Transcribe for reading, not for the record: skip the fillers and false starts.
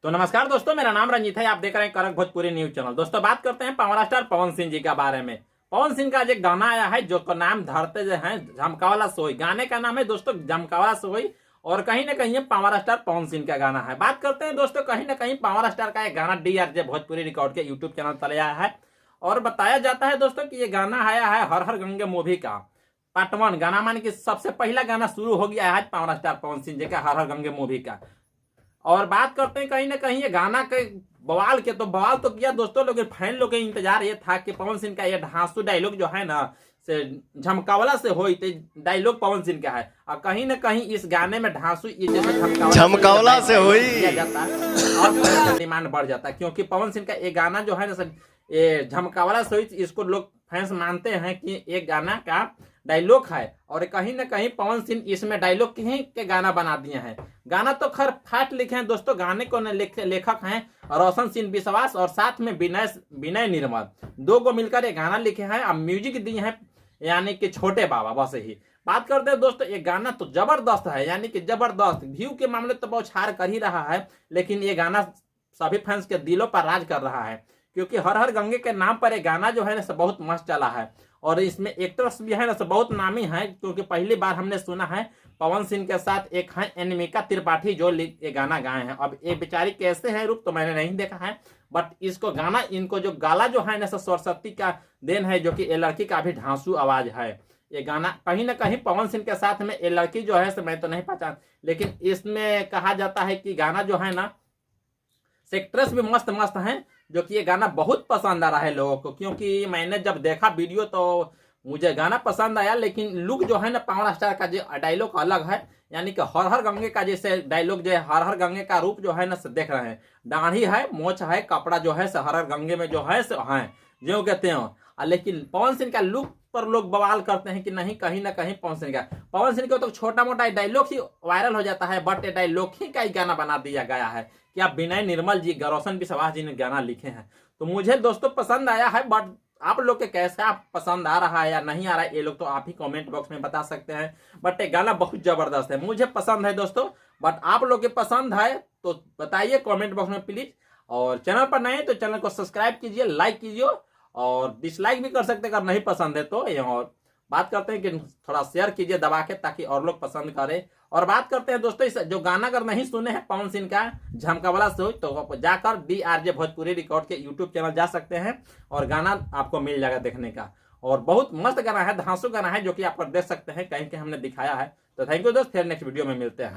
तो नमस्कार दोस्तों, मेरा नाम रंजीत है। आप देख रहे हैं कड़क भोजपुरी न्यूज चैनल। दोस्तों बात करते हैं पावर स्टार पवन सिंह जी के बारे में। पवन सिंह का एक गाना आया है जो का नाम धरते जो है झमकावला सोई। गाने का नाम है दोस्तों झमकावला सोई और कहीं ना कहीं ये पावर स्टार पवन सिंह का गाना है। बात करते हैं दोस्तों, कहीं ना कहीं पावर स्टार का एक गाना DRJ भोजपुरी रिकॉर्ड के यूट्यूब चैनल तले आया है और बताया जाता है दोस्तों कि ये गाना आया है हर हर गंगे मूवी का पार्ट 1 गाना, मान के सबसे पहला गाना शुरू हो गया है पावर स्टार पवन सिंह जी का हर हर गंगे मूवी का। और बात करते हैं कहीं ना कहीं ये गाना के बवाल के, तो बवाल तो किया दोस्तों, लेकिन फैन लोग के इंतजार ये था कि पवन सिंह का ये ढांसू डायलॉग जो है ना से झमकावला से हो डायलॉग पवन सिंह का है और कहीं ना कहीं इस गाने में ढांसू ये जैसे झमकावला से हो जाता है और डिमांड बढ़ जाता है, क्योंकि पवन सिंह का ये गाना जो है ना सर ये झमकावला से इसको लोग फैंस मानते हैं कि एक गाना का डायलॉग है और कहीं ना कहीं पवन सिंह इसमें डायलॉग के गाना बना दिए हैं। गाना तो खैर फाट लिखे हैं दोस्तों, गाने को लेखक हैं रोशन सिंह विश्वास और साथ में विनय निर्मल, दो को मिलकर ये गाना लिखे हैं और म्यूजिक दिए हैं यानी कि छोटे बाबा। बस ही बात करते हैं दोस्तों, ये गाना तो जबरदस्त है, यानी कि जबरदस्त व्यू के मामले तो बहुत छार कर ही रहा है, लेकिन ये गाना सभी फैंस के दिलों पर राज कर रहा है क्योंकि हर हर गंगे के नाम पर ये गाना जो है ना बहुत मस्त चला है और इसमें एक्टर्स भी है ना बहुत नामी है, क्योंकि पहली बार हमने सुना है पवन सिंह के साथ एक है अनिमिका त्रिपाठी जो ये गाना गाए हैं। अब ये बेचारी कैसे है रूप तो मैंने नहीं देखा है, बट इसको गाना इनको जो गाला जो है ना सरस्वती का देन है, जो कि ये लड़की का भी ढांसू आवाज है। ये गाना कहीं ना कहीं पवन सिंह के साथ में ये लड़की जो है मैं तो नहीं पहचान, लेकिन इसमें कहा जाता है कि गाना जो है ना एक्ट्रेस भी मस्त मस्त हैं, जो कि ये गाना बहुत पसंद आ रहा है लोगों को, क्योंकि मैंने जब देखा वीडियो तो मुझे गाना पसंद आया, लेकिन लुक जो है ना पावर स्टार का जो डायलॉग अलग है, यानी कि हर हर गंगे का जैसे डायलॉग जो है हर हर गंगे का रूप जो है ना देख रहे हैं, दाढ़ी है मोछ है कपड़ा जो है हर हर गंगे में जो है जो कहते हैं, लेकिन पवन सिंह का लुक पर लोग बवाल करते हैं कि नहीं कहीं ना कहीं पवन सिंह का तो छोटा मोटा डायलॉग ही वायरल हो जाता है, बट डायलॉग ही का गाना बना दिया गया है कि आप विनय निर्मल जी रोशन विश्वास जी ने गाना लिखे हैं। तो मुझे दोस्तों पसंद आया है, बट आप लोग के कैसे आप पसंद आ रहा है या नहीं आ रहा है ये लोग तो आप ही कमेंट बॉक्स में बता सकते हैं, बट ये गाना बहुत जबरदस्त है, मुझे पसंद है दोस्तों। बट आप लोग के पसंद है तो बताइए कमेंट बॉक्स में प्लीज, और चैनल पर नए तो चैनल को सब्सक्राइब कीजिए, लाइक कीजिए और डिसलाइक भी कर सकते हैं अगर नहीं पसंद है तो। और बात करते हैं कि थोड़ा शेयर कीजिए दबा के ताकि और लोग पसंद करें। और बात करते हैं दोस्तों इस जो गाना अगर नहीं सुने हैं पवन सिंह का झमकावला से तो जाकर DRJ भोजपुरी रिकॉर्ड के यूट्यूब चैनल जा सकते हैं और गाना आपको मिल जाएगा देखने का, और बहुत मस्त गाना है, धांसू गाना है जो कि आप देख सकते हैं कहीं कहीं हमने दिखाया है। तो थैंक यू दोस्त, फिर नेक्स्ट वीडियो में मिलते हैं।